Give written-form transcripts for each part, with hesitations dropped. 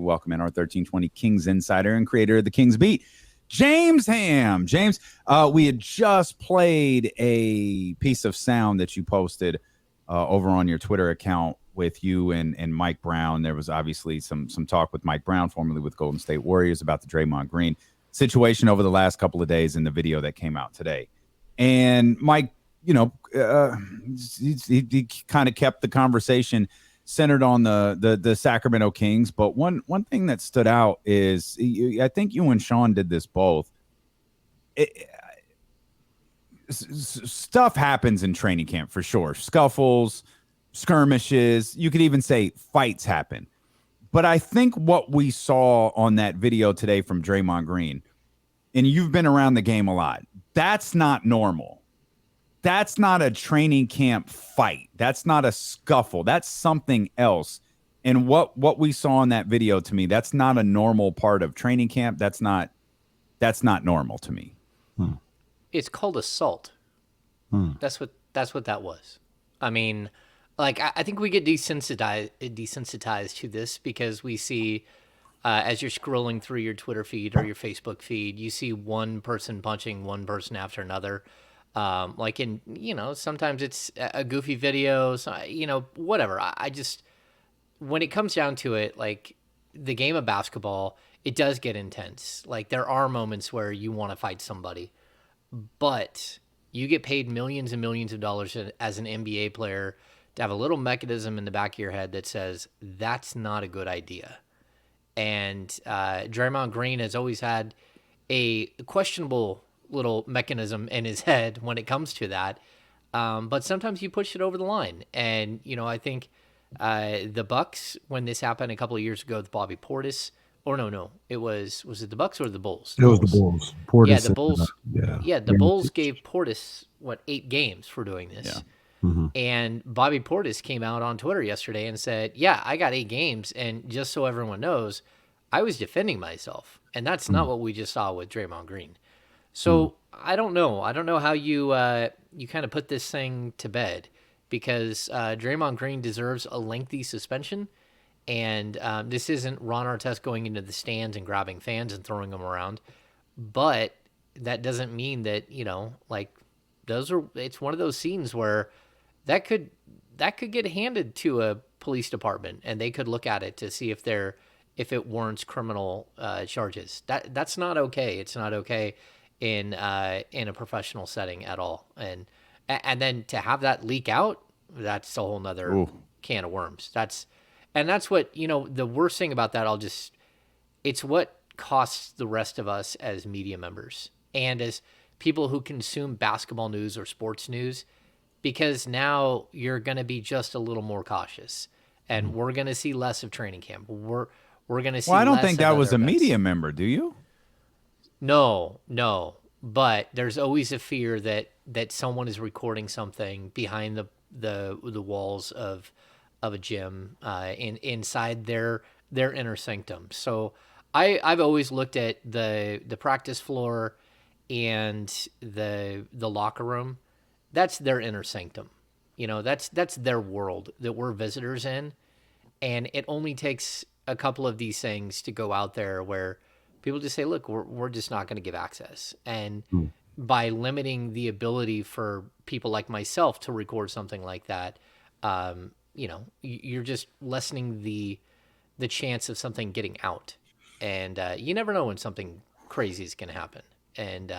welcome in our 1320 Kings insider and creator of the Kings Beat, James Ham. James, we had just played a piece of sound that you posted over on your Twitter account with you and Mike Brown. There was obviously some talk with Mike Brown, formerly with Golden State Warriors, about the Draymond Green situation over the last couple of days in the video that came out today. And Mike, he kind of kept the conversation centered on the Sacramento Kings. But one thing that stood out is, I think you and Sean did this both. Stuff happens in training camp for sure. Scuffles, skirmishes, you could even say fights happen. But I think what we saw on that video today from Draymond Green, and you've been around the game a lot, that's not normal. That's not a training camp fight. That's not a scuffle. That's something else. And what we saw in that video, to me, that's not a normal part of training camp. That's not normal to me. It's called assault. That's what that was. I mean, like, I think we get desensitized to this because we see, as you're scrolling through your Twitter feed or your Facebook feed, you see one person punching one person after another. Like in, sometimes it's a goofy video, so, whatever. I just, when it comes down to it, like, the game of basketball, it does get intense. Like, there are moments where you want to fight somebody, but you get paid millions and millions of dollars as an NBA player to have a little mechanism in the back of your head that says that's not a good idea. And Draymond Green has always had a questionable little mechanism in his head when it comes to that. But sometimes you push it over the line. And, I think the Bucks, when this happened a couple of years ago with Bobby Portis, or no, was it the Bucks or the Bulls? It was the Bulls. Portis, yeah, the Bulls. The Bulls gave Portis 8 games for doing this. Yeah. Mm-hmm. And Bobby Portis came out on Twitter yesterday and said, "Yeah, I got 8 games, and just so everyone knows, I was defending myself." And that's not what we just saw with Draymond Green. So I don't know. I don't know how you kind of put this thing to bed, because Draymond Green deserves a lengthy suspension. And this isn't Ron Artest going into the stands and grabbing fans and throwing them around. But that doesn't mean that, it's one of those scenes where that could get handed to a police department and they could look at it to see if it warrants criminal charges. That's not okay. It's not okay in a professional setting at all. And then to have that leak out, that's a whole nother can of worms. That's what, the worst thing about that, it's what costs the rest of us as media members and as people who consume basketball news or sports news, because now you're going to be just a little more cautious, and we're going to see less of training camp. We're going to see. Well, I don't less think of that was a events. media member. Do you? No. But there's always a fear that someone is recording something behind the walls of a gym inside their inner sanctum. So I've always looked at the practice floor and the locker room. That's their inner sanctum. That's their world that we're visitors in. And it only takes a couple of these things to go out there where people just say, look, we're just not going to give access. And by limiting the ability for people like myself to record something like that, you're just lessening the chance of something getting out. And you never know when something crazy is going to happen. And,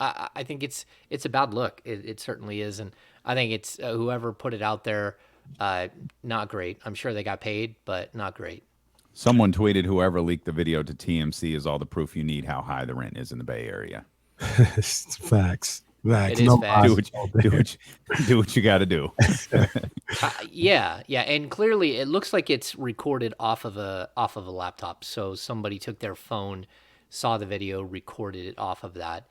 I think it's a bad look. It certainly is. And I think it's whoever put it out there, not great. I'm sure they got paid, but not great. Someone tweeted, "Whoever leaked the video to TMC is all the proof you need how high the rent is in the Bay Area." Facts. It is facts. Do what you got to do. Yeah, and clearly it looks like it's recorded off of a laptop. So somebody took their phone, saw the video, recorded it off of that.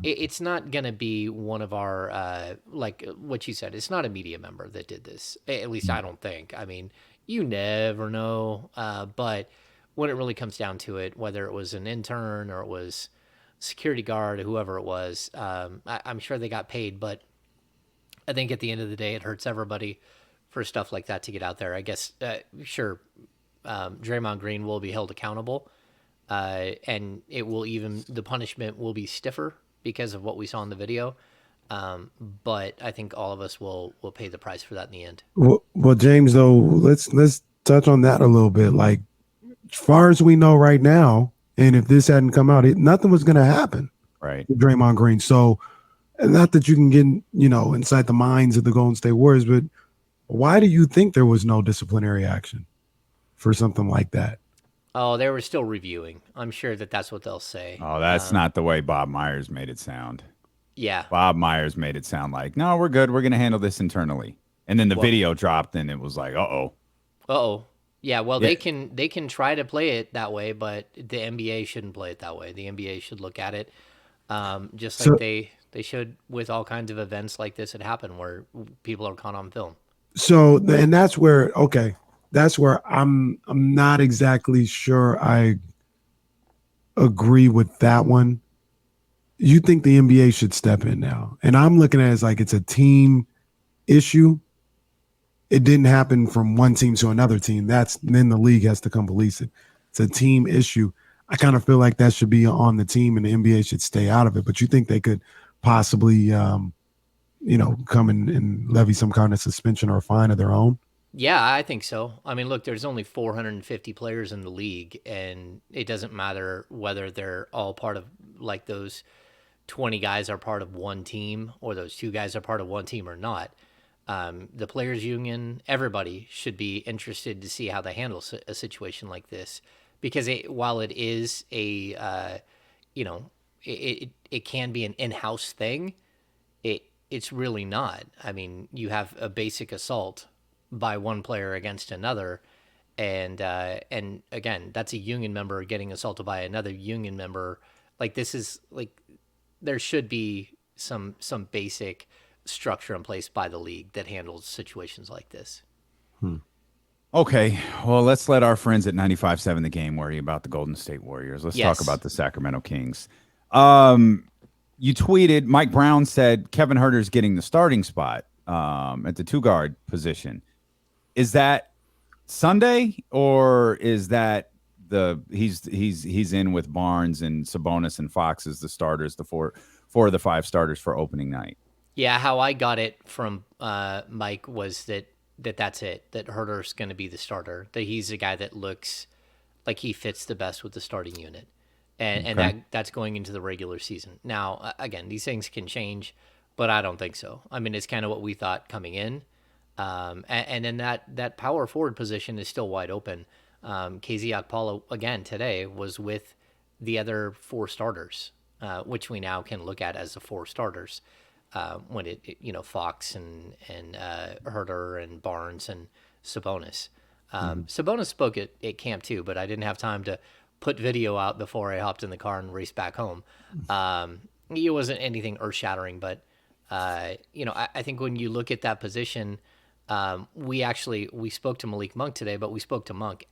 It's not going to be one of our, like what you said, it's not a media member that did this. At least I don't think. I mean, you never know. But when it really comes down to it, whether it was an intern or it was security guard, whoever it was, I'm sure they got paid. But I think at the end of the day, it hurts everybody for stuff like that to get out there. I guess, sure, Draymond Green will be held accountable, and the punishment will be stiffer because of what we saw in the video. But I think all of us will pay the price for that in the end. Well, James, though, let's touch on that a little bit. Like, as far as we know right now, and if this hadn't come out, nothing was going to happen. Right. To Draymond Green. So, not that you can get, inside the minds of the Golden State Warriors, but why do you think there was no disciplinary action for something like that? Oh, they were still reviewing. I'm sure that's what they'll say. Oh, that's not the way Bob Myers made it sound. Yeah. Bob Myers made it sound like, no, we're good. We're going to handle this internally. And then the video dropped and it was like, uh-oh. Uh-oh. Yeah, well, they can try to play it that way, but the NBA shouldn't play it that way. The NBA should look at it just like they should with all kinds of events like this that happen where people are caught on film. So, and that's where I'm not exactly sure I agree with that one. You think the NBA should step in now, and I'm looking at it as like it's a team issue. It didn't happen from one team to another team. Then the league has to come police it. It's a team issue. I kind of feel like that should be on the team, and the NBA should stay out of it. But you think they could possibly, come and levy some kind of suspension or a fine of their own? Yeah, I think so. I mean, look, there's only 450 players in the league, and it doesn't matter whether they're all part of, like, those 20 guys are part of one team or those 2 guys are part of one team or not. The players union, everybody should be interested to see how they handle a situation like this, because while it is it can be an in-house thing, it's really not. I mean, you have a basic assault by one player against another, and again, that's a union member getting assaulted by another union member. Like, this is like, there should be some basic structure in place by the league that handles situations like this. Okay, well, let's let our friends at 95.7 The Game worry about the Golden State Warriors. Let's talk about the Sacramento Kings. You tweeted, Mike Brown said Kevin Huerter's getting the starting spot at the 2-guard position. Is that Sunday, or is that he's in with Barnes and Sabonis and Fox as the starters, the four of the 5 starters for opening night? Yeah, how I got it from Mike was that's it, that Huerter's going to be the starter, that he's the guy that looks like he fits the best with the starting unit. And that's going into the regular season. Now, again, these things can change, but I don't think so. I mean, it's kind of what we thought coming in. And then that power forward position is still wide open. KZ Okpala, again, today was with the other 4 starters, which we now can look at as the 4 starters. When Fox and Huerter and Barnes and Sabonis. Sabonis spoke at camp too, but I didn't have time to put video out before I hopped in the car and raced back home. It wasn't anything earth-shattering, but I think when you look at that position, we spoke to Malik Monk today, but we spoke to Monk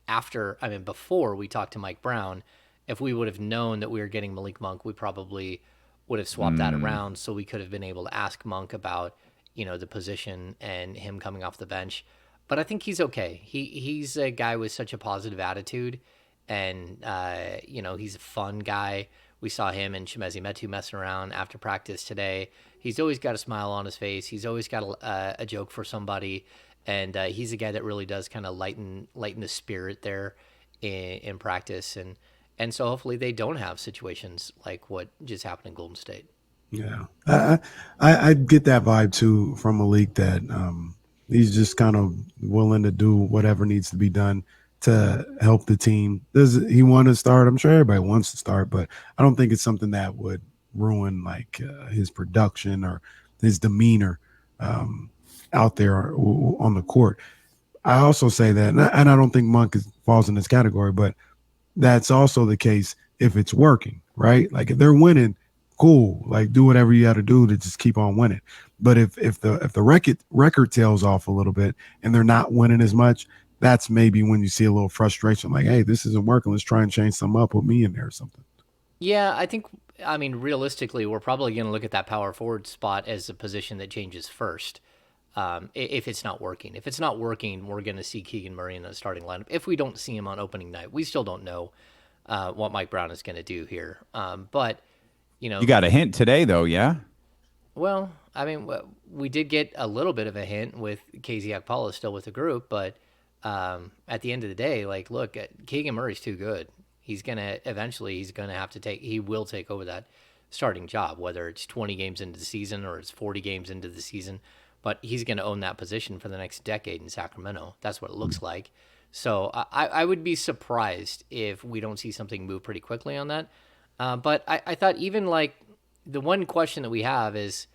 before we talked to Mike Brown. If we would have known that we were getting Malik Monk, we probably would have swapped that around, so we could have been able to ask Monk about, the position and him coming off the bench. But I think he's okay. He's a guy with such a positive attitude, and he's a fun guy. We saw him and Chimezie Metu messing around after practice today. He's always got a smile on his face. He's always got a joke for somebody, and he's a guy that really does kind of lighten the spirit there in practice. And so hopefully they don't have situations like what just happened in Golden State. Yeah, I get that vibe too from Malik, that he's just kind of willing to do whatever needs to be done to help the team. Does he want to start? I'm sure everybody wants to start, but I don't think it's something that would ruin like his production or his demeanor out there on the court. I also say that, and I don't think Monk falls in this category, but that's also the case if it's working, right? Like if they're winning, cool. Like do whatever you got to do to just keep on winning. But if the record tails off a little bit and they're not winning as much, that's maybe when you see a little frustration. Like, hey, this isn't working. Let's try and change something up. Put me in there or something. Yeah, realistically, we're probably going to look at that power forward spot as a position that changes first. if it's not working. If it's not working, we're going to see Keegan Murray in the starting lineup. If we don't see him on opening night, we still don't know what Mike Brown is going to do here. But, You got a hint today, though, yeah? well, I mean, we did get a little bit of a hint with KZ Okpala still with the group, but at the end of the day, like, look, Keegan Murray's too good. He's gonna have to he will take over that starting job, whether it's 20 games into the season or it's 40 games into the season. But he's going to own that position for the next decade in Sacramento. That's what it looks like. So I would be surprised if we don't see something move pretty quickly on that. But I thought even like the one question that we have is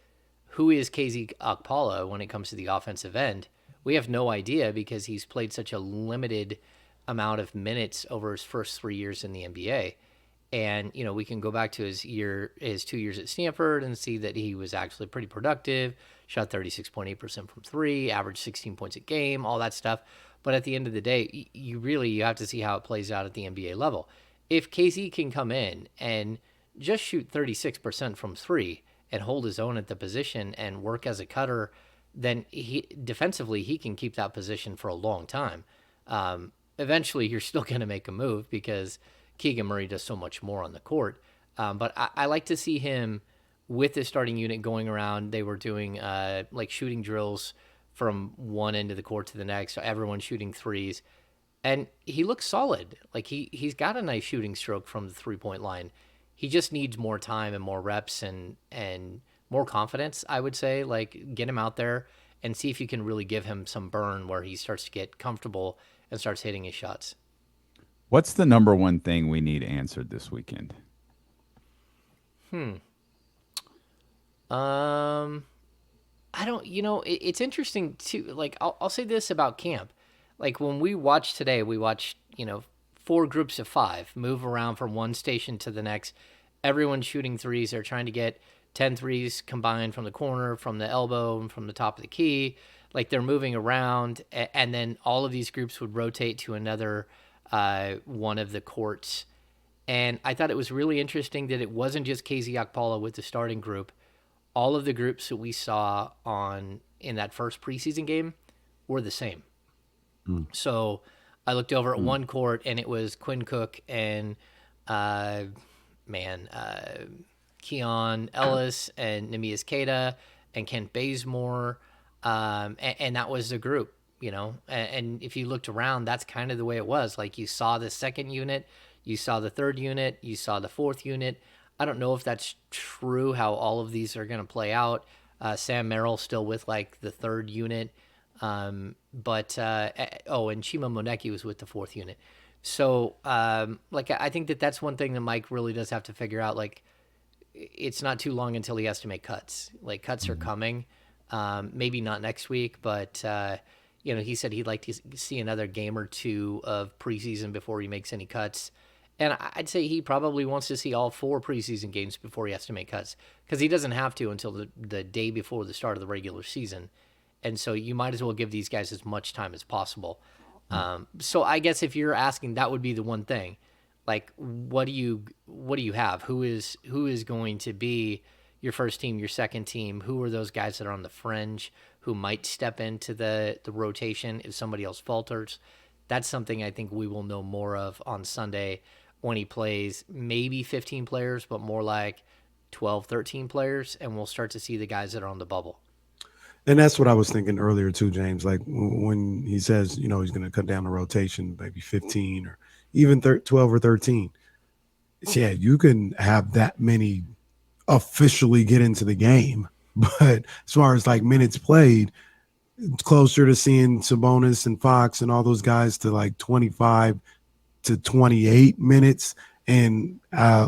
who is KZ Okpala when it comes to the offensive end? We have no idea because he's played such a limited amount of minutes over his first 3 years in the NBA. And, we can go back to his 2 years at Stanford and see that he was actually pretty productive, shot 36.8% from three, averaged 16 points a game, all that stuff. But at the end of the day, you have to see how it plays out at the NBA level. If KZ can come in and just shoot 36% from three and hold his own at the position and work as a cutter, then defensively he can keep that position for a long time. Eventually, you're still going to make a move because Keegan Murray does so much more on the court. But I like to see him with the starting unit going around. They were doing like shooting drills from one end of the court to the next, so everyone's shooting threes. And he looks solid. Like he's got a nice shooting stroke from the 3-point line. He just needs more time and more reps and more confidence, I would say. Like get him out there and see if you can really give him some burn where he starts to get comfortable and starts hitting his shots. What's the number one thing we need answered this weekend? I don't, it's interesting too. Like, I'll say this about camp. Like, when we watched today, we watched, 4 groups of 5 move around from one station to the next. Everyone's shooting threes. They're trying to get 10 threes combined from the corner, from the elbow, and from the top of the key. Like, they're moving around. And then all of these groups would rotate to another one of the courts. And I thought it was really interesting that it wasn't just KZ Okpala with the starting group. All of the groups that we saw in that first preseason game were the same. So I looked over at one court and it was Quinn Cook and Keon Ellis and Neemias Queta and Kent Bazemore. And that was the group. And if you looked around, that's kind of the way it was. Like you saw the second unit, you saw the third unit, you saw the fourth unit. I don't know if that's true, how all of these are going to play out. Sam Merrill still with like the third unit. And Chima Moneki was with the fourth unit. So, I think that's one thing that Mike really does have to figure out. Like, it's not too long until he has to make cuts. Like, cuts are coming. Maybe not next week, but he said he'd like to see another game or two of preseason before he makes any cuts. And I'd say he probably wants to see all 4 preseason games before he has to make cuts because he doesn't have to until the day before the start of the regular season. And so you might as well give these guys as much time as possible. So I guess if you're asking, that would be the one thing. Like, what do you have? Who is going to be your first team, your second team? Who are those guys that are on the fringe who might step into the rotation if somebody else falters? That's something I think we will know more of on Sunday when he plays maybe 15 players, but more like 12, 13 players, and we'll start to see the guys that are on the bubble. And that's what I was thinking earlier too, James. Like when he says, he's going to cut down the rotation, maybe 15 or even 12 or 13. Yeah, you can have that many officially get into the game. But as far as like minutes played, it's closer to seeing Sabonis and Fox and all those guys to like 25 to 28 minutes and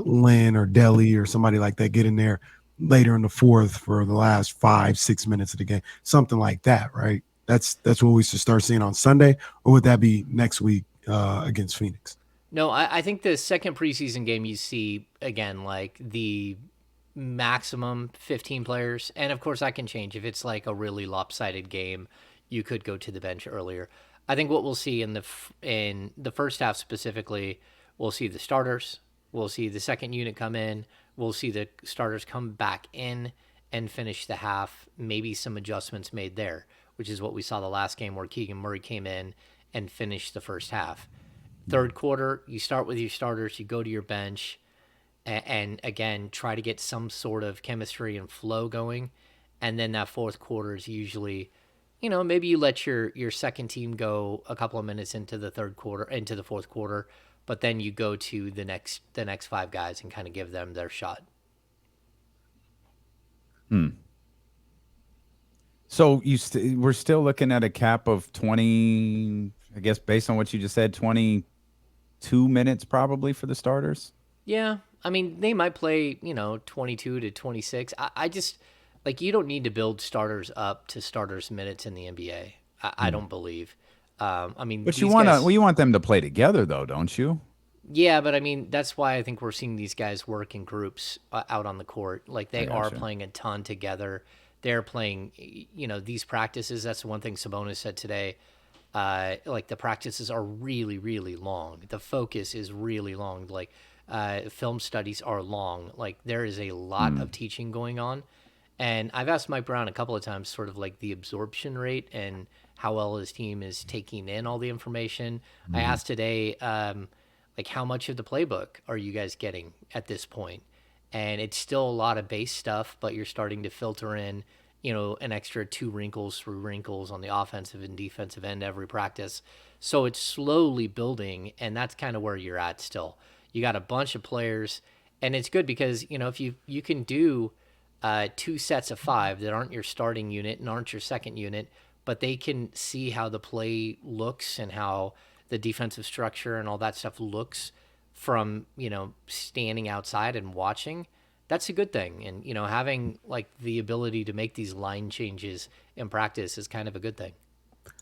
Lynn or Delhi or somebody like that get in there later in the fourth for the last 5-6 minutes of the game, something like that, right? That's what we should start seeing on Sunday, or would that be next week against Phoenix? No, I think the second preseason game you see, again, like the maximum 15 players. And of course that can change. If it's like a really lopsided game, you could go to the bench earlier. I think what we'll see in the first half specifically, we'll see the starters. We'll see the second unit come in. We'll see the starters come back in and finish the half. Maybe some adjustments made there. which is what we saw the last game where Keegan Murray came in and finished the first half. Third quarter, you start with your starters, you go to your bench, and again, try to get some sort of chemistry and flow going. And then that fourth quarter is usually, maybe you let your second team go a couple of minutes into the into the fourth quarter, but then you go to the next five guys and kind of give them their shot. So we're still looking at a cap of 20, I guess, based on what you just said, 22 minutes probably for the starters. Yeah, I mean, they might play, 22 to 26. I just, like, you don't need to build starters up to starters minutes in the NBA. I don't believe. I mean, But these guys, you want them to play together though, don't you? yeah, but I mean, that's why I think we're seeing these guys work in groups out on the court. Like, they are gotcha. playing a ton together. They're playing, these practices. That's the one thing Sabonis said today. Like, the practices are really, really long. The focus is really long. Like, film studies are long. Like, there is a lot of teaching going on. And I've asked Mike Brown a couple of times, sort of like the absorption rate and how well his team is taking in all the information. I asked today, like, how much of the playbook are you guys getting at this point? And it's still a lot of base stuff, but you're starting to filter in, an extra 2 wrinkles, 3 wrinkles on the offensive and defensive end every practice. So it's slowly building, and that's kind of where you're at still. You got a bunch of players, and it's good because, if you can do 2 sets of 5 that aren't your starting unit and aren't your second unit, but they can see how the play looks and how the defensive structure and all that stuff looks from, standing outside and watching. That's a good thing. And, having like the ability to make these line changes in practice is kind of a good thing.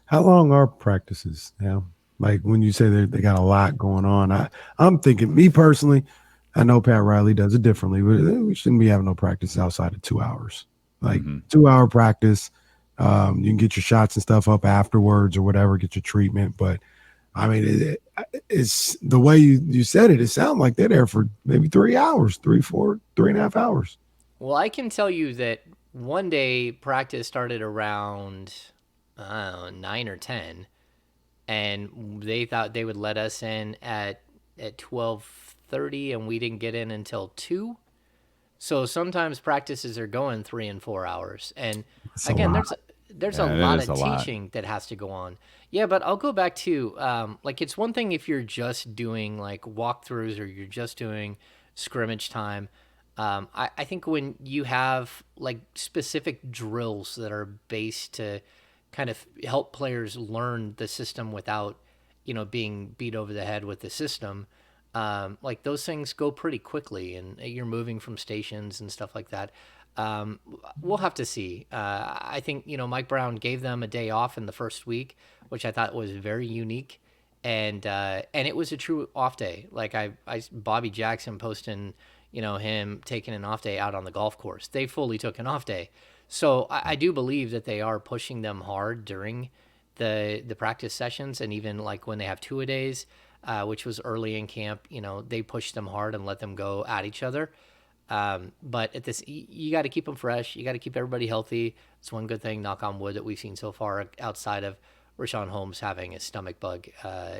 How long are practices? Yeah. Like when you say they got a lot going on, I'm thinking, me personally, I know Pat Riley does it differently, but we shouldn't be having no practice outside of 2 hours. Like 2-hour practice. You can get your shots and stuff up afterwards or whatever, get your treatment. But I mean, it's the way you said it. It sounded like they're there for maybe 3 hours, 3.5 hours. Well, I can tell you that one day practice started around, I don't know, 9 or 10, and they thought they would let us in at 12:30, and we didn't get in until 2. So sometimes practices are going 3 and 4 hours, and That's again, a lot. there's Yeah, a it lot is of a lot. teaching that has to go on. Yeah, but I'll go back to like, it's one thing if you're just doing like walkthroughs or you're just doing scrimmage time. I think when you have like specific drills that are based to kind of help players learn the system without, being beat over the head with the system, like, those things go pretty quickly, and you're moving from stations and stuff like that. Um, we'll have to see. I think, Mike Brown gave them a day off in the first week, which I thought was very unique, and it was a true off day. Like, I Bobby Jackson posting, him taking an off day out on the golf course. They fully took an off day, so I do believe that they are pushing them hard during the practice sessions, and even like when they have 2-a-days, which was early in camp. They pushed them hard and let them go at each other. But at this, you got to keep them fresh. You got to keep everybody healthy. It's one good thing, knock on wood, that we've seen so far, outside of Rashawn Holmes having a stomach bug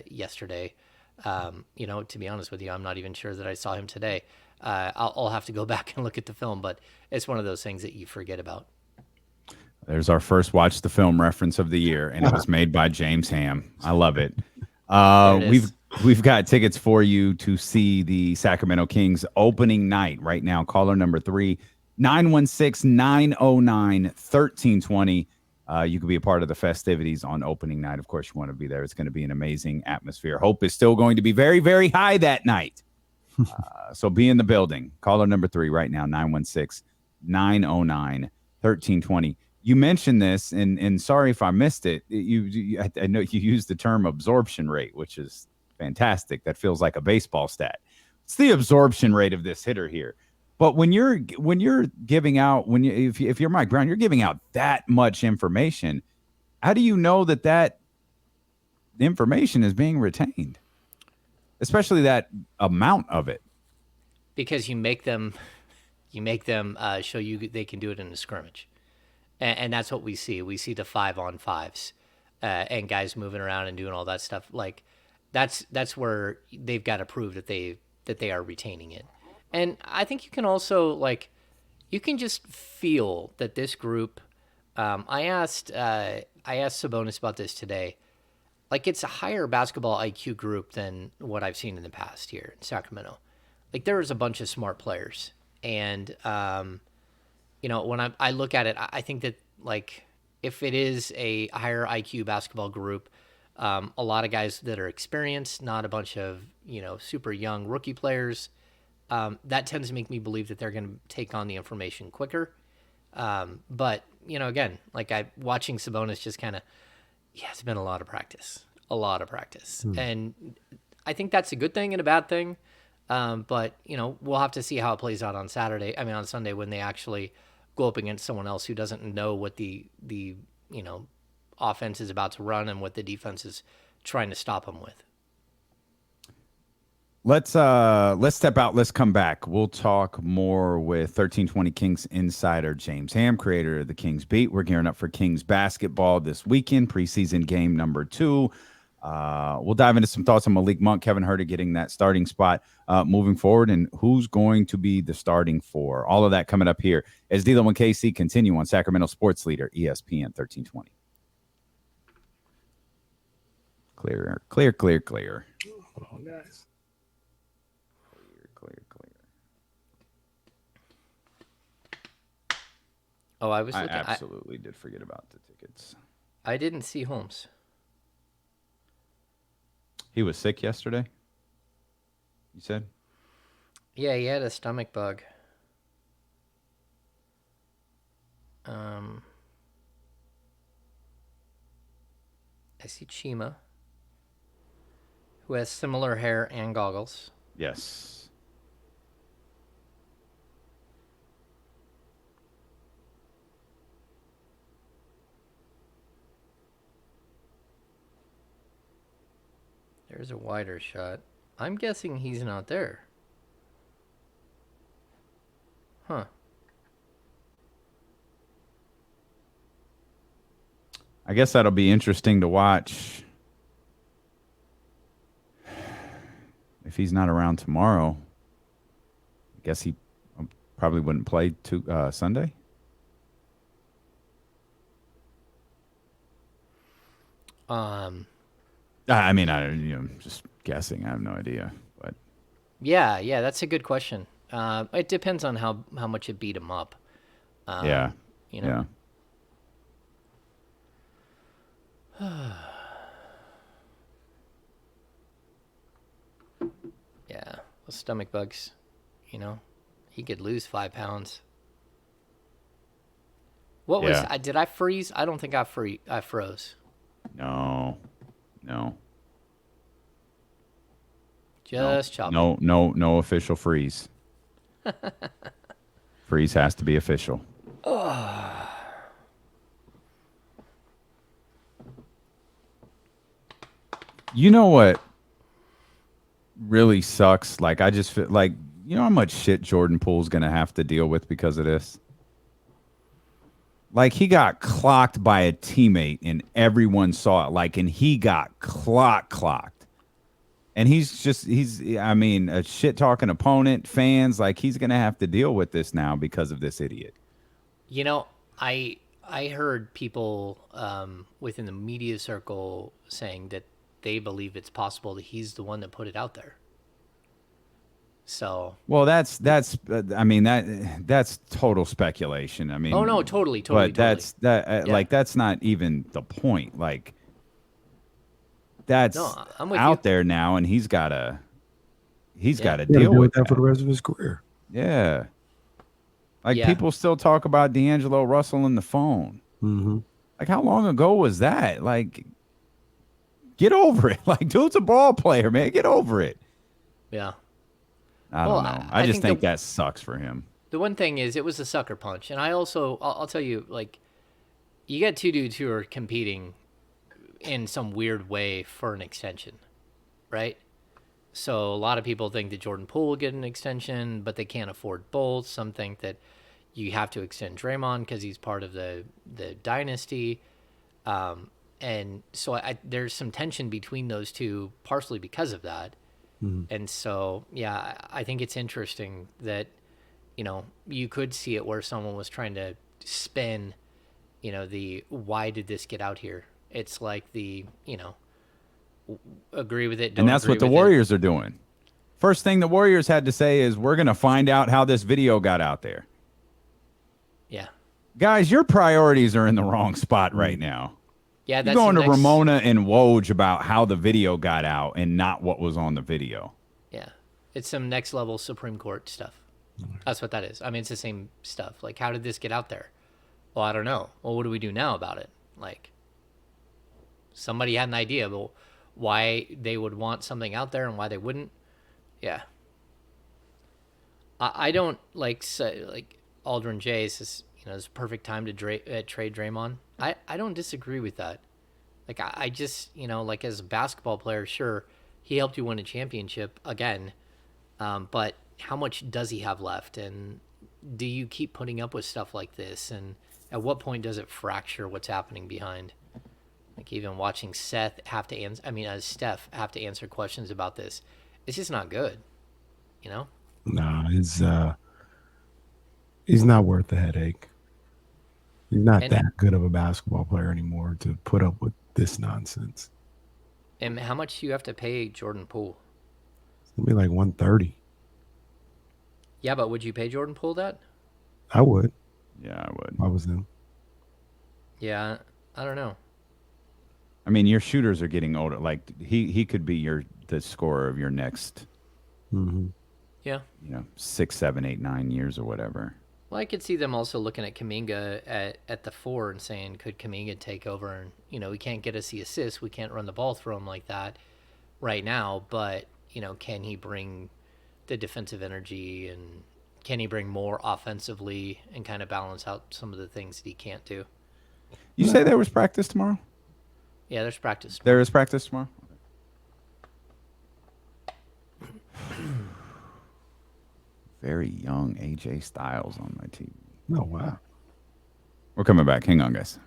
yesterday. To be honest with you, I'm not even sure that I saw him today. I'll have to go back and look at the film, but it's one of those things that you forget about. There's our first watch the film reference of the year, and it was made by James Ham. I love it. There it is. We've got tickets for you to see the Sacramento Kings opening night right now. Caller number 3, 916-909-1320. You could be a part of the festivities on opening night. Of course, you want to be there. It's going to be an amazing atmosphere. Hope is still going to be very, very high that night. So be in the building. Caller number 3 right now, 916-909-1320. You mentioned this, and sorry if I missed it. I know you used the term absorption rate, which is fantastic. That feels like a baseball stat. It's the absorption rate of this hitter here. But when you're giving out, if you're Mike Brown, you're giving out that much information. How do you know that information is being retained, especially that amount of it? Because you make them show you they can do it in a scrimmage. and that's what we see. We see the 5-on-5s, and guys moving around and doing all that stuff. Like that's where they've got to prove that they are retaining it. And I think you can also like you can just feel that this group. I asked Sabonis about this today. Like it's a higher basketball IQ group than what I've seen in the past here in Sacramento. Like there is a bunch of smart players, and when I look at it, I think that like if it is a higher IQ basketball group, a lot of guys that are experienced, not a bunch of super young rookie players. That tends to make me believe that they're going to take on the information quicker. But again, like watching Sabonis just kind of, it's been a lot of practice, and I think that's a good thing and a bad thing. But we'll have to see how it plays out on Saturday. I mean, on Sunday when they actually go up against someone else who doesn't know what the offense is about to run and what the defense is trying to stop them with. Let's step out. Let's come back. We'll talk more with 1320 Kings insider James Ham, creator of the Kings Beat. We're gearing up for Kings basketball this weekend, preseason game number 2. We'll dive into some thoughts on Malik Monk, Kevin Huerter getting that starting spot moving forward, and who's going to be the starting 4. All of that coming up here as D'Lo and KC continue on Sacramento Sports Leader, ESPN 1320. Clear. Oh, guys. Clear. Oh, I was I looking. absolutely did forget about the tickets. I didn't see Holmes. He was sick yesterday, you said? Yeah, he had a stomach bug. I see Chima, who has similar hair and goggles. Yes. There's a wider shot. I'm guessing he's not there. Huh. I guess that'll be interesting to watch. If he's not around tomorrow, I guess he probably wouldn't play Sunday. I mean, just guessing. I have no idea, but Yeah, that's a good question. It depends on how much it beat him up. yeah. Yeah. Yeah, those stomach bugs, he could lose 5 pounds. What was did I freeze? I don't think I froze. No. Just chopping. No official freeze. Freeze has to be official. You know what really sucks? Like, I just feel like, how much shit Jordan Poole's going to have to deal with because of this? Like, he got clocked by a teammate and everyone saw it. Like, and he got clocked. And he's a shit-talking opponent, fans. Like, he's going to have to deal with this now because of this idiot. I heard people within the media circle saying that they believe it's possible that he's the one that put it out there. So. Well, that's total speculation. I mean. Oh no, totally. But that's like that's not even the point. Like. That's I'm with out you. there now, and he's got to deal with with that for the rest of his career. Yeah. Like, people still talk about D'Angelo Russell on the phone. Mm-hmm. Like, how long ago was that? Like, get over it. Like, dude's a ball player, man. Get over it. Yeah. I don't know. I just think that sucks for him. The one thing is, it was a sucker punch, and I'll tell you, like, you got two dudes who are competing in some weird way for an extension, right? So a lot of people think that Jordan Poole will get an extension, but they can't afford both. Some think that, you have to extend Draymond because he's part of the dynasty. And so there's some tension between those two, partially because of that. And so, yeah, I think it's interesting that, you could see it where someone was trying to spin, the why did this get out here? It's like agree with it, don't And that's agree what the with it. Warriors are doing. First thing the Warriors had to say is, we're going to find out how this video got out there. Yeah. Guys, your priorities are in the wrong spot right now. Yeah, You're that's going the to next, Ramona and Woj about how the video got out and not what was on the video. Yeah. It's some next level Supreme Court stuff. That's what that is. I mean, it's the same stuff. Like, how did this get out there? Well, I don't know. Well, what do we do now about it? Like, somebody had an idea, but why they would want something out there and why they wouldn't. Yeah. I don't like say, like Aldrin J says, it's a perfect time to trade Draymond. I don't disagree with that. Like, I just, like as a basketball player, sure, he helped you win a championship again. But how much does he have left? And do you keep putting up with stuff like this? And at what point does it fracture what's happening behind? Like, even watching Steph have to answer questions about this, it's just not good, Nah, he's not worth the headache. He's not that good of a basketball player anymore to put up with this nonsense. And how much do you have to pay Jordan Poole? It's gonna be like 130. Yeah, but would you pay Jordan Poole that? I would. Yeah, I would. If I was him. Yeah, I don't know. I mean, your shooters are getting older. Like, he could be the scorer of your next, Yeah. 6, 7, 8, 9 years or whatever. Well, I could see them also looking at Kuminga at the 4 and saying, could Kuminga take over? And, we can't get us the assists. We can't run the ball through him like that right now. But, can he bring the defensive energy, and can he bring more offensively and kind of balance out some of the things that he can't do? You say there was practice tomorrow? Yeah, there's practice. There is practice tomorrow? Very young AJ Styles on my TV. Oh, wow. We're coming back. Hang on, guys.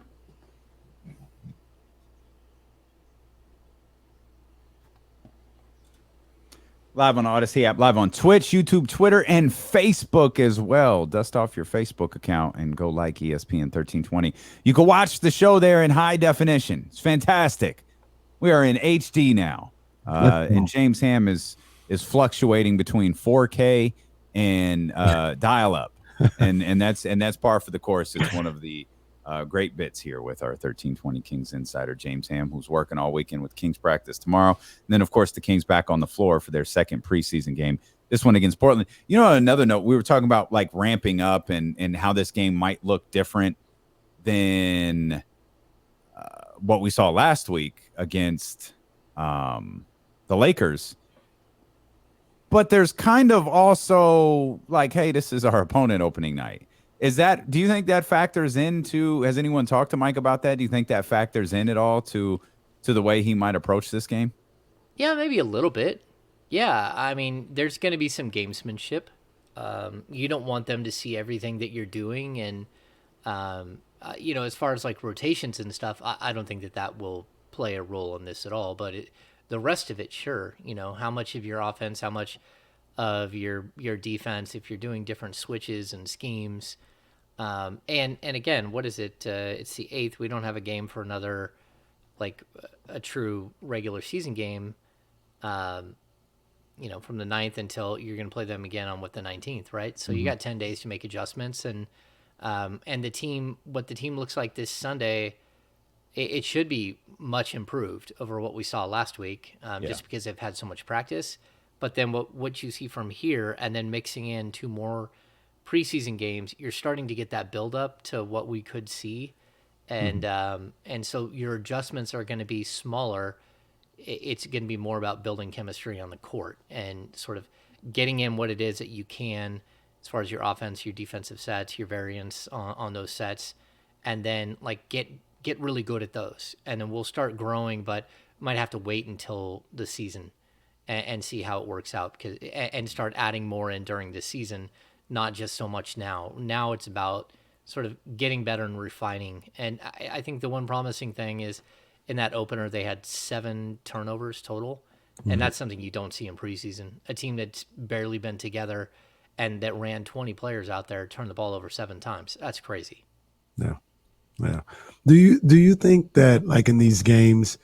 Live on Odyssey app, live on Twitch, YouTube, Twitter, and Facebook as well. Dust off your Facebook account and go like ESPN 1320. You can watch the show there in high definition. It's fantastic. We are in HD now. And James Ham is fluctuating between 4K and dial-up. and that's par for the course. It's one of the great bits here with our 1320 Kings insider, James Ham, who's working all weekend with Kings practice tomorrow. And then, of course, the Kings back on the floor for their second preseason game, this one against Portland. On another note, we were talking about like ramping up and how this game might look different than what we saw last week against the Lakers. But there's kind of also like, hey, this is our opponent opening night. Do you think that factors into, has anyone talked to Mike about that? Do you think that factors in at all to the way he might approach this game? Yeah, maybe a little bit. Yeah, I mean, there's going to be some gamesmanship. You don't want them to see everything that you're doing. And, as far as like rotations and stuff, I don't think that will play a role in this at all. But the rest of it, sure. How much of your offense, how much of your defense, if you're doing different switches and schemes. And again, what is it? It's the 8th. We don't have a game for another, like a true regular season game, from the 9th until you're going to play them again on the 19th, right? So you got 10 days to make adjustments. And what the team looks like this Sunday, it should be much improved over what we saw last week, just because they've had so much practice. But then what you see from here, and then mixing in 2 more preseason games, you're starting to get that build up to what we could see. And so your adjustments are going to be smaller. It's going to be more about building chemistry on the court and sort of getting in what it is that you can as far as your offense, your defensive sets, your variance on those sets, and then like get really good at those. And then we'll start growing, but might have to wait until the season and see how it works out, and start adding more in during the season not just so much now. Now it's about sort of getting better and refining. And I think the one promising thing is in that opener, they had 7 turnovers total. And that's something you don't see in preseason. A team that's barely been together and that ran 20 players out there turned the ball over 7 times. That's crazy. Yeah. Yeah. Do you think that, like, in these games,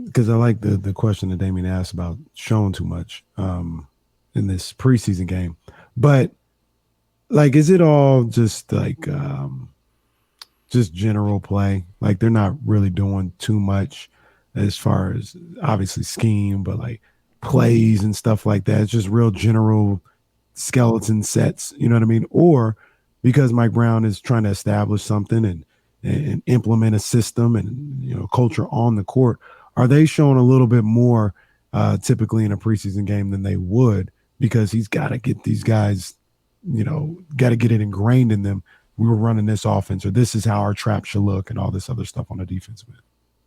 because I like the question that Damien asked about showing too much in this preseason game, but like, is it all just like just general play? Like, they're not really doing too much as far as obviously scheme, but like plays and stuff like that. It's just real general skeleton sets. You know what I mean? Or because Mike Brown is trying to establish something and implement a system and, you know, culture on the court, are they showing a little bit more typically in a preseason game than they would, because he's got to get these guys, you know, got to get it ingrained in them. We were running this offense, or this is how our trap should look, and all this other stuff on the defensive end.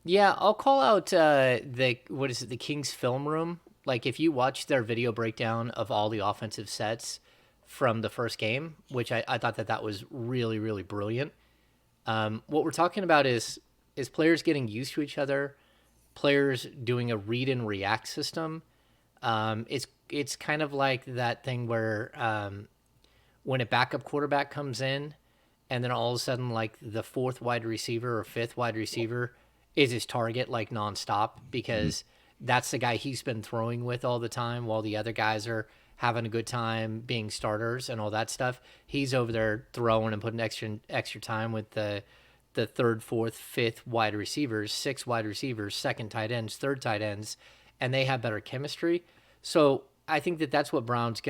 Yeah, I'll call out the Kings film room. Like, if you watch their video breakdown of all the offensive sets from the first game, which I thought that was really, really brilliant. What we're talking about is players getting used to each other, players doing a read and react system. It's kind of like that thing where when a backup quarterback comes in, and then all of a sudden, like, the 4th wide receiver or 5th wide receiver is his target, like, nonstop, because that's the guy he's been throwing with all the time while the other guys are having a good time being starters and all that stuff. He's over there throwing and putting extra time with the 3rd, 4th, 5th wide receivers, 6 wide receivers, 2nd tight ends, 3rd tight ends, and they have better chemistry. So I think that that's what Brown's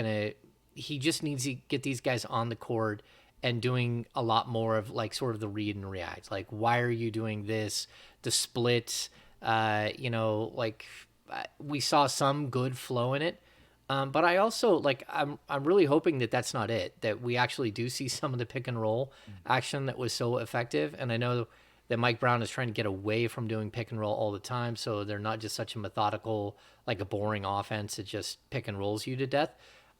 he just needs to get these guys on the court and doing a lot more of, like, sort of the read and react. Like, why are you doing this? The splits, like, we saw some good flow in it. But I also, like, I'm really hoping that that's not it, that we actually do see some of the pick and roll action that was so effective. And I know that Mike Brown is trying to get away from doing pick and roll all the time, so they're not just such a methodical, like a boring offense that just pick and rolls you to death.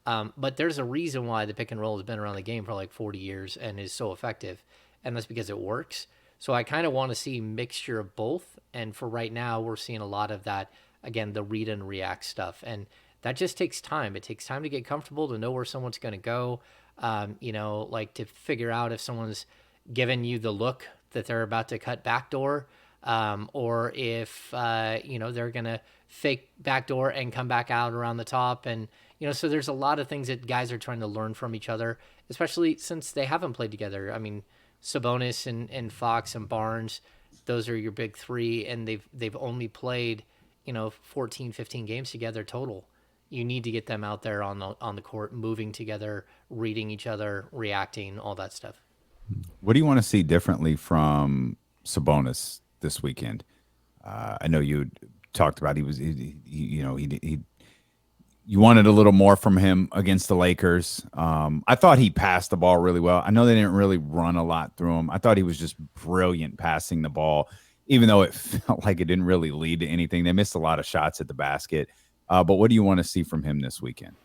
But there's a reason why the pick and roll has been around the game for like 40 years and is so effective, and that's because it works. So I kind of want to see mixture of both, and for right now, we're seeing a lot of that, again, the read and react stuff, and that just takes time. It takes time to get comfortable, to know where someone's going to go, like to figure out if someone's giving you the look that they're about to cut backdoor, or if, they're going to fake backdoor and come back out around the top. And, so there's a lot of things that guys are trying to learn from each other, especially since they haven't played together. I mean, Sabonis and Fox and Barnes, those are your big 3, and they've only played, 14, 15 games together total. You need to get them out there on the court, moving together, reading each other, reacting, all that stuff. What do you want to see differently from Sabonis this weekend? I know you talked about you wanted a little more from him against the Lakers. I thought he passed the ball really well. I know they didn't really run a lot through him. I thought he was just brilliant passing the ball, even though it felt like it didn't really lead to anything. They missed a lot of shots at the basket. But what do you want to see from him this weekend?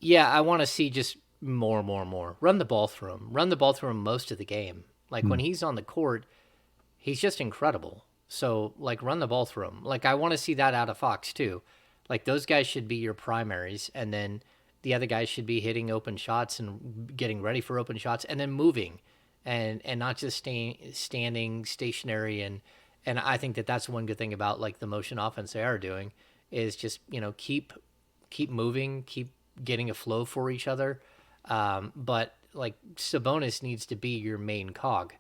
Yeah, I want to see just more. Run the ball through him. Run the ball through him most of the game. Like, when he's on the court, he's just incredible. So, like, run the ball through him. Like, I want to see that out of Fox, too. Like, those guys should be your primaries, and then the other guys should be hitting open shots and getting ready for open shots, and then moving, and not just standing stationary. And I think that that's one good thing about, like, the motion offense they are doing, is just, keep moving, keep getting a flow for each other. But, like, Sabonis needs to be your main cog,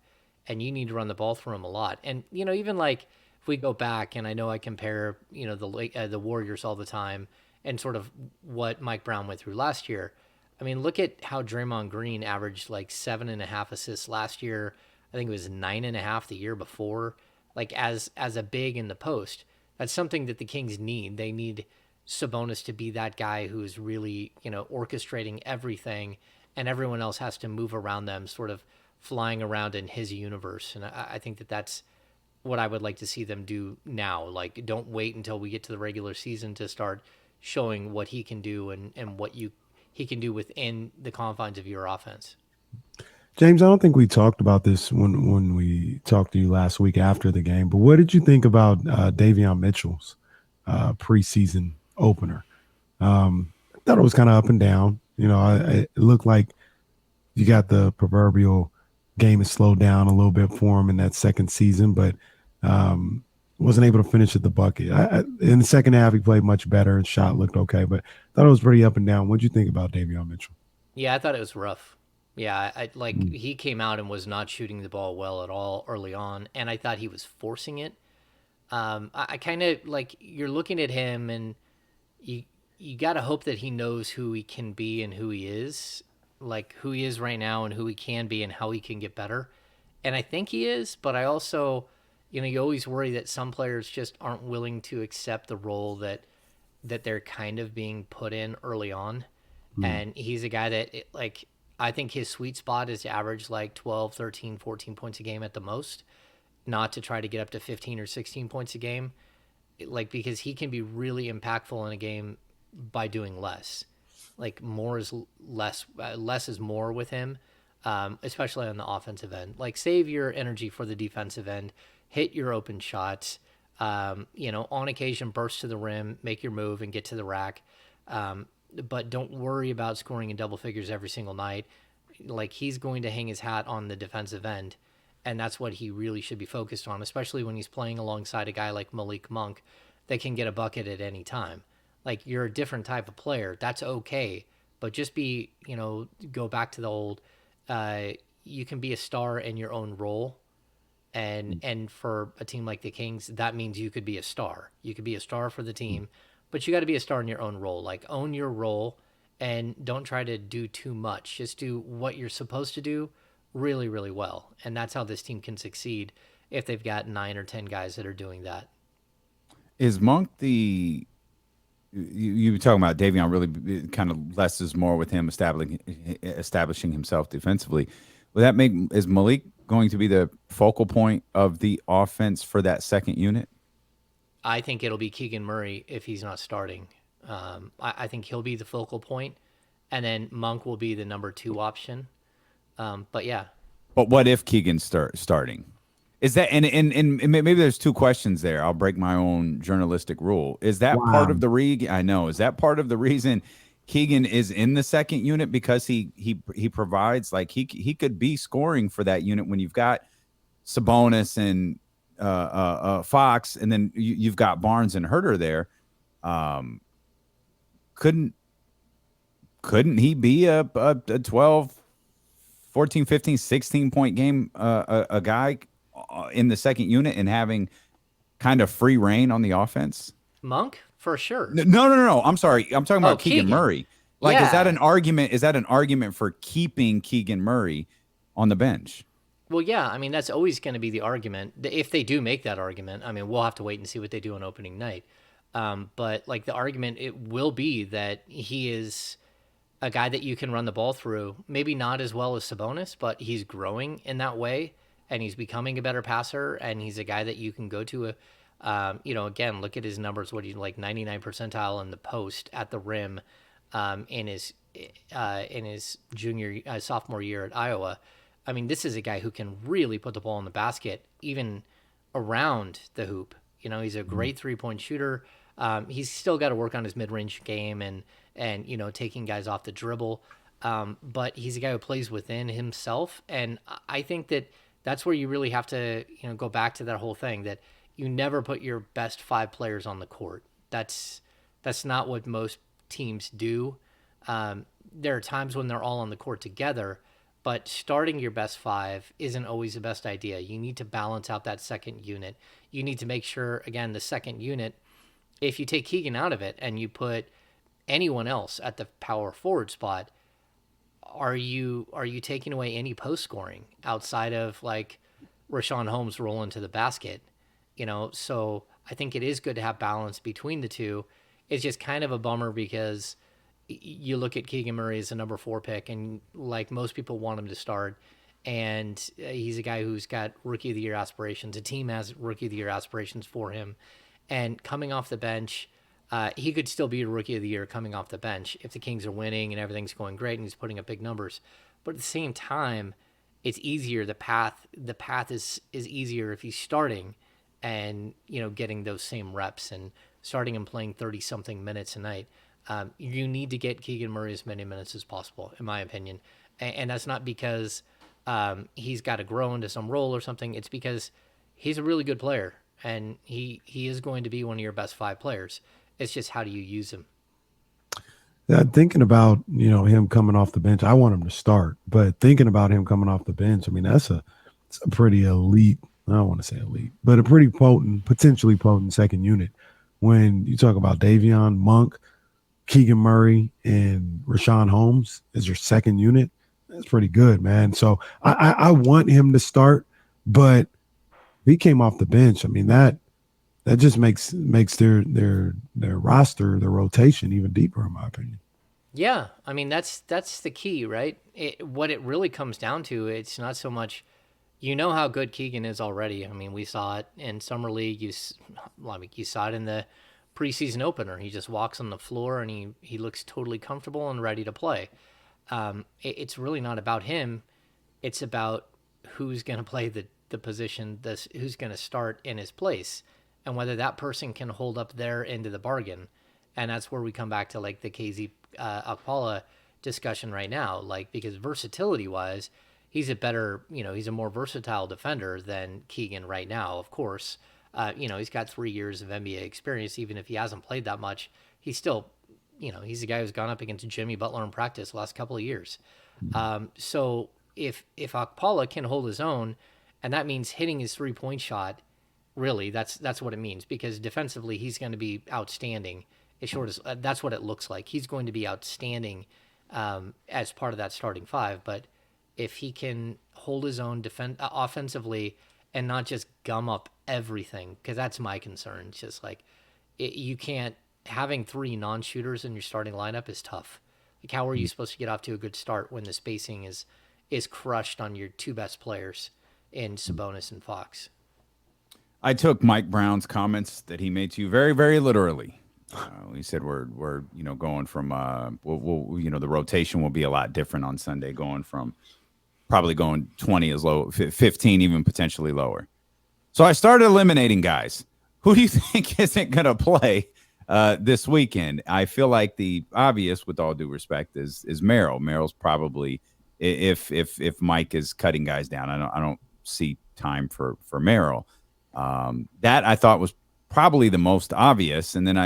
and you need to run the ball through him a lot. And, even like, if we go back, and I know I compare, the Warriors all the time and sort of what Mike Brown went through last year. I mean, look at how Draymond Green averaged like 7.5 assists last year. I think it was 9.5 the year before. Like, as a big in the post, that's something that the Kings need. They need Sabonis to be that guy who's really, orchestrating everything, and everyone else has to move around them, sort of flying around in his universe. And I think that that's what I would like to see them do now. Like, don't wait until we get to the regular season to start showing what he can do and what he can do within the confines of your offense. James, I don't think we talked about this when we talked to you last week after the game, but what did you think about Davion Mitchell's preseason opener? I thought it was kind of up and down. It looked like you got the proverbial game has slowed down a little bit for him in that second season, but um, wasn't able to finish at the bucket. In the second half, he played much better and shot looked okay, but I thought it was pretty up and down. What did you think about Davion Mitchell? Yeah, I thought it was rough. Yeah, I like he came out and was not shooting the ball well at all early on, and I thought he was forcing it. I kind of like you're looking at him, and you you got to hope that he knows who he can be and who he is, like who he is right now and who he can be and how he can get better. And I think he is, but I also, you always worry that some players just aren't willing to accept the role that they're kind of being put in early on. And he's a guy that like I think his sweet spot is to average like 12, 13, 14 points a game at the most, not to try to get up to 15 or 16 points a game, like because he can be really impactful in a game by doing less. Like more is less, less is more with him, especially on the offensive end. Like save your energy for the defensive end, hit your open shots. On occasion burst to the rim, make your move, and get to the rack. But don't worry about scoring in double figures every single night. Like he's going to hang his hat on the defensive end, and that's what he really should be focused on, especially when he's playing alongside a guy like Malik Monk that can get a bucket at any time. Like you're a different type of player. That's okay, but just go back to the old. Uh, you can be a star in your own role, and for a team like the Kings, that means you could be a star. You could be a star for the team, but you got to be a star in your own role. Like own your role, and don't try to do too much. Just do what you're supposed to do really, really well, and that's how this team can succeed if they've got 9 or 10 guys that are doing that. Is Monk you were talking about Davion really kind of less is more with him establishing himself defensively. Will that make is Malik going to be the focal point of the offense for that second unit? I think it'll be Keegan Murray if he's not starting. I think he'll be the focal point, and then Monk will be the number 2 option. But yeah, But what if Keegan's starting? Is that and maybe there's two questions there. I'll break my own journalistic rule. Is that part Wow. of the I know. Is that part of the reason Keegan is in the second unit because he provides like he could be scoring for that unit when you've got Sabonis and Fox, and then you've got Barnes and Herter there. Um, couldn't he be a 12, 14, 15, 16 point game a guy in the second unit and having kind of free reign on the offense? Monk for sure. No. I'm sorry. I'm talking about Keegan Keegan. Murray. Like, is that Yeah. an argument? Is that an argument for keeping Keegan Murray on the bench? Well, yeah. I mean, that's always going to be the argument. If they do make that argument, I mean, we'll have to wait and see what they do on opening night. But like the argument, it will be that he is a guy that you can run the ball through. Maybe not as well as Sabonis, but he's growing in that way, and he's becoming a better passer. And he's a guy that you can go to. Again, look at his numbers. What he's like 99 percentile in the post at the rim, in his sophomore year at Iowa. I mean, this is a guy who can really put the ball in the basket, even around the hoop. He's a great 3-point shooter. He's still got to work on his mid-range game and taking guys off the dribble. But he's a guy who plays within himself, and I think that's where you really have to go back to that whole thing that you never put your best 5 players on the court. That's not what most teams do. There are times when they're all on the court together, but starting your best 5 isn't always the best idea. You need to balance out that second unit. You need to make sure, again, the second unit, if you take Keegan out of it and you put anyone else at the power forward spot, are you taking away any post scoring outside of like Rashawn Holmes rolling to the basket? So I think it is good to have balance between the two. It's just kind of a bummer because you look at Keegan Murray as a number 4 pick, and like most people want him to start, and he's a guy who's got rookie of the year aspirations. A team has rookie of the year aspirations for him, and coming off the bench, he could still be a rookie of the year coming off the bench if the Kings are winning and everything's going great and he's putting up big numbers. But at the same time, it's easier. The path is easier if he's starting and getting those same reps and starting and playing 30 something minutes a night. You need to get Keegan Murray as many minutes as possible, in my opinion. And that's not because he's got to grow into some role or something. It's because he's a really good player and he is going to be one of your best 5 players. It's just how do you use him? Yeah, thinking about him coming off the bench, I want him to start. But thinking about him coming off the bench, I mean it's a pretty elite. I don't want to say elite, but a pretty potentially potent second unit. When you talk about Davion, Monk, Keegan Murray, and Rashawn Holmes as your second unit, that's pretty good, man. So I want him to start, but if he came off the bench, I mean that just makes their roster, their rotation even deeper, in my opinion. Yeah, I mean that's the key, right? What it really comes down to, it's not so much, how good Keegan is already. I mean, we saw it in summer league. You saw it in the preseason opener. He just walks on the floor and he looks totally comfortable and ready to play. It's really not about him. It's about who's going to play the position, who's going to start in his place, and whether that person can hold up their end of the bargain. And that's where we come back to like the KZ Okpala discussion right now, like because versatility wise, he's a more versatile defender than Keegan right now. Of course, he's got 3 years of NBA experience. Even if he hasn't played that much, he's still, he's the guy who's gone up against Jimmy Butler in practice the last couple of years. So if Okpala can hold his own, and that means hitting his 3-point shot, really, that's what it means, because defensively he's going to be outstanding. As short as that's what it looks like. He's going to be outstanding as part of that starting 5. But if he can hold his own offensively and not just gum up everything, because that's my concern. It's just like you can't, having 3 non-shooters in your starting lineup is tough. Like how are you supposed to get off to a good start when the spacing is crushed on your 2 best players in Sabonis and Fox? I took Mike Brown's comments that he made to you very, very literally. He said we're going from the rotation will be a lot different on Sunday, probably going 20 as low, 15 even potentially lower. So I started eliminating guys. Who do you think isn't going to play this weekend? I feel like the obvious, with all due respect, is Merrill. Merrill's probably, if Mike is cutting guys down, I don't see time for Merrill. That I thought was probably the most obvious, and then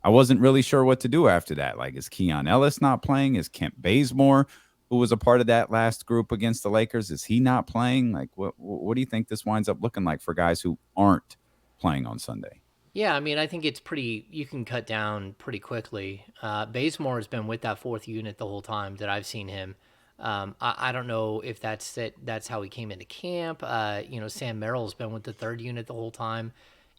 I wasn't really sure what to do after that. Like, is Keon Ellis not playing? Is Kent Bazemore, who was a part of that last group against the Lakers, is he not playing? Like, what do you think this winds up looking like for guys who aren't playing on Sunday? Yeah, I mean, I think you can cut down pretty quickly. Bazemore has been with that 4th unit the whole time that I've seen him. I don't know if that's it. That's how he came into camp. Sam Merrill's been with the 3rd unit the whole time.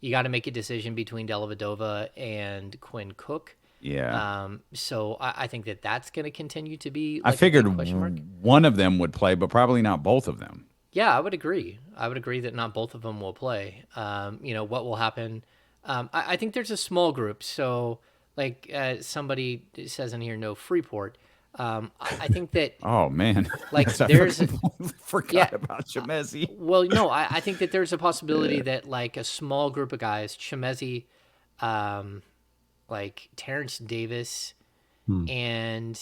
You got to make a decision between Dellavedova and Quinn Cook. Yeah. So I think that's going to continue to be. I figured one of them would play, but probably not both of them. Yeah, I would agree. That not both of them will play. What will happen? I think there's a small group. So, like somebody says in here, no Freeport. I think that. Oh man! Like there's forgot about Chimezie. Well, no, I think that there's a possibility that like a small group of guys, Chimezie, like Terrence Davis, and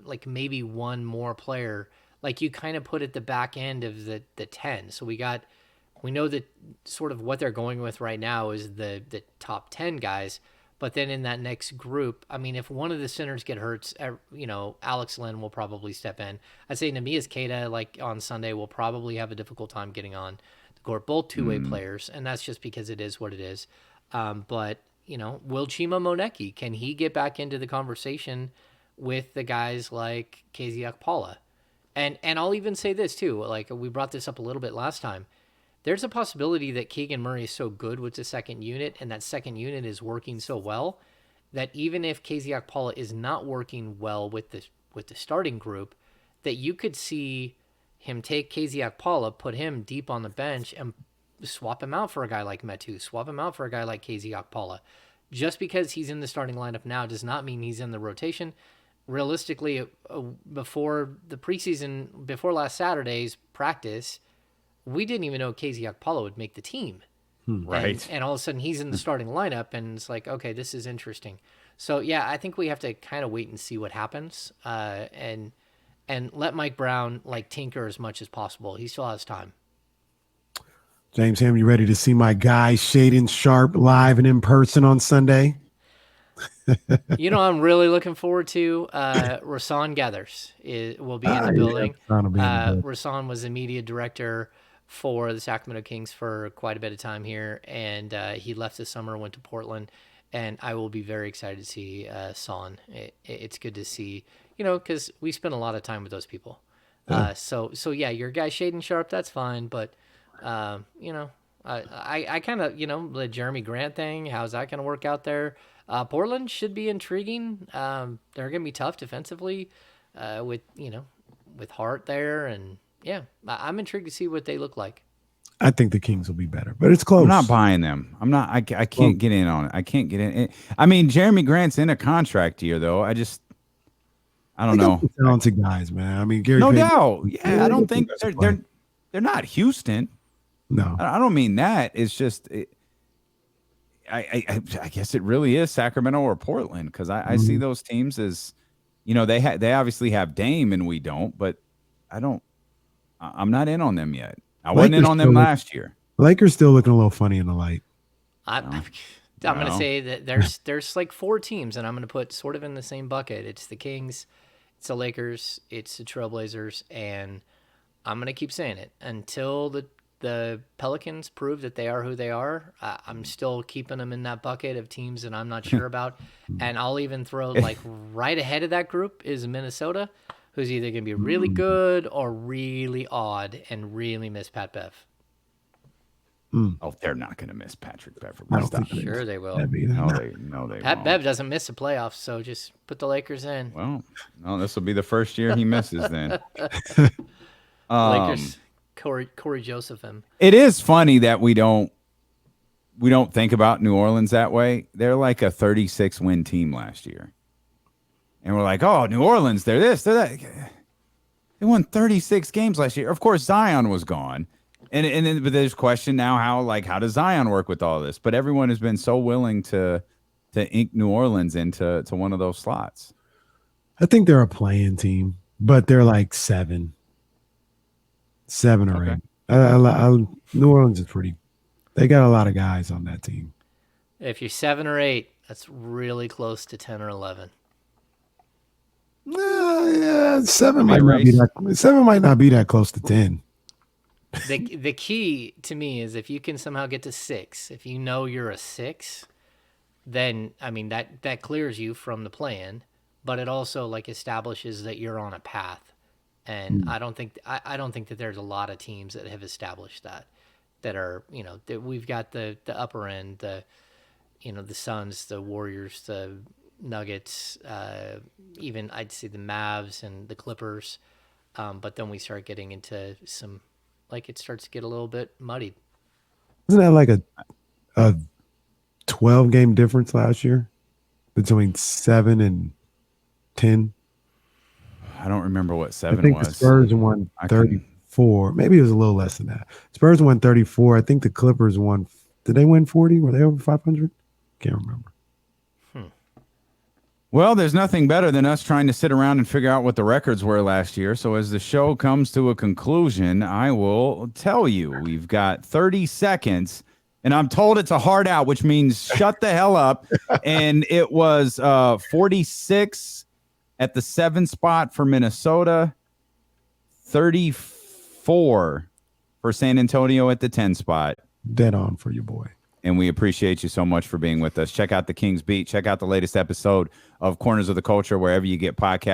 like maybe one more player, like you kind of put at the back end of the 10. So we know that sort of what they're going with right now is the top 10 guys. But then in that next group, I mean, if one of the centers get hurt, Alex Lynn will probably step in. I'd say Neemias Queta, like on Sunday, will probably have a difficult time getting on the court. Both 2-way players, and that's just because it is what it is. But, will Chima Moneki, can he get back into the conversation with the guys like KZ Okpala? And I'll even say this too, like we brought this up a little bit last time. There's a possibility that Keegan Murray is so good with the second unit, and that second unit is working so well, that even if KZ Okpala is not working well with the starting group, that you could see him take KZ Okpala, put him deep on the bench, and swap him out for a guy like Metu, swap him out for a guy like KZ Okpala. just because he's in the starting lineup now does not mean he's in the rotation. Realistically, before the preseason, before last Saturday's practice, we didn't even know Casey Okpala would make the team. Right. And all of a sudden he's in the starting lineup, and it's like, okay, this is interesting. So yeah, I think we have to kind of wait and see what happens, and let Mike Brown like tinker as much as possible. He still has time. James Ham, you ready to see my guy Shaden Sharp live and in person on Sunday? I'm really looking forward to Rasan Gathers will be in the building. Rasan was the media director for the Sacramento Kings for quite a bit of time here, and he left this summer, went to Portland, and I will be very excited to see Son. It's good to see, because we spend a lot of time with those people. Yeah. So yeah, your guy Shaden Sharp, that's fine, but I kind of, the Jeremy Grant thing, how's that going to work out there? Portland should be intriguing. They're going to be tough defensively with Hart there. And yeah, I'm intrigued to see what they look like. I think the Kings will be better, but it's close. I'm not buying them. I'm not. I can't get in on it. I can't get in. I mean, Jeremy Grant's in a contract year, though. I don't know. Talented guys, man. I mean, Gary. No doubt. Yeah, I don't think they're not Houston. No, I don't mean that. It's just, I guess it really is Sacramento or Portland, because I see those teams as, they obviously have Dame and we don't, but I'm not in on them yet. I wasn't in on them last year. Lakers still looking a little funny in the light. I'm going to say that there's like 4 teams, and I'm going to put sort of in the same bucket. It's the Kings, it's the Lakers, it's the Trailblazers, and I'm going to keep saying it until the Pelicans prove that they are who they are. I'm still keeping them in that bucket of teams that I'm not sure about. And I'll even throw like right ahead of that group is Minnesota, who's either going to be really good or really odd and really miss Pat Bev. Oh, they're not going to miss Patrick Beverley. I don't think sure they will. No, they Pat won't. Bev doesn't miss the playoffs, so just put the Lakers in. Well, no, this will be the first year he misses then. Lakers. Corey Joseph him. It is funny that we don't think about New Orleans that way. They're like a 36-win team last year. And we're like, oh, New Orleans, they're this, they're that. They won 36 games last year. Of course, Zion was gone. And then but there's question now how does Zion work with all this? But everyone has been so willing to ink New Orleans into one of those slots. I think they're a playing team, but they're like 7 or 8. New Orleans is pretty. They got a lot of guys on that team. If you're 7 or 8, that's really close to 10 or 11. Yeah, 7 might not be that. 7 might not be that close to 10. The key to me is if you can somehow get to 6. If you know you're a 6, then I mean that clears you from the play-in, but it also like establishes that you're on a path. And I don't think that there's a lot of teams that have established that are, that we've got the upper end, the Suns, the Warriors, the Nuggets, even I'd say the Mavs and the Clippers. But then we start getting into some, like it starts to get a little bit muddied. Isn't that like a 12-game difference last year between 7 and 10? I don't remember what 7 was. I think the Spurs won 34. Maybe it was a little less than that. Spurs won 34. I think the Clippers won. Did they win 40? Were they over 500? Can't remember. Well, there's nothing better than us trying to sit around and figure out what the records were last year. So as the show comes to a conclusion, I will tell you. We've got 30 seconds, and I'm told it's a hard out, which means shut the hell up. And it was 46 at the 7 spot for Minnesota, 34 for San Antonio at the 10 spot. Dead on for your boy. And we appreciate you so much for being with us. Check out the Kings Beat. Check out the latest episode of Corners of the Culture wherever you get podcasts.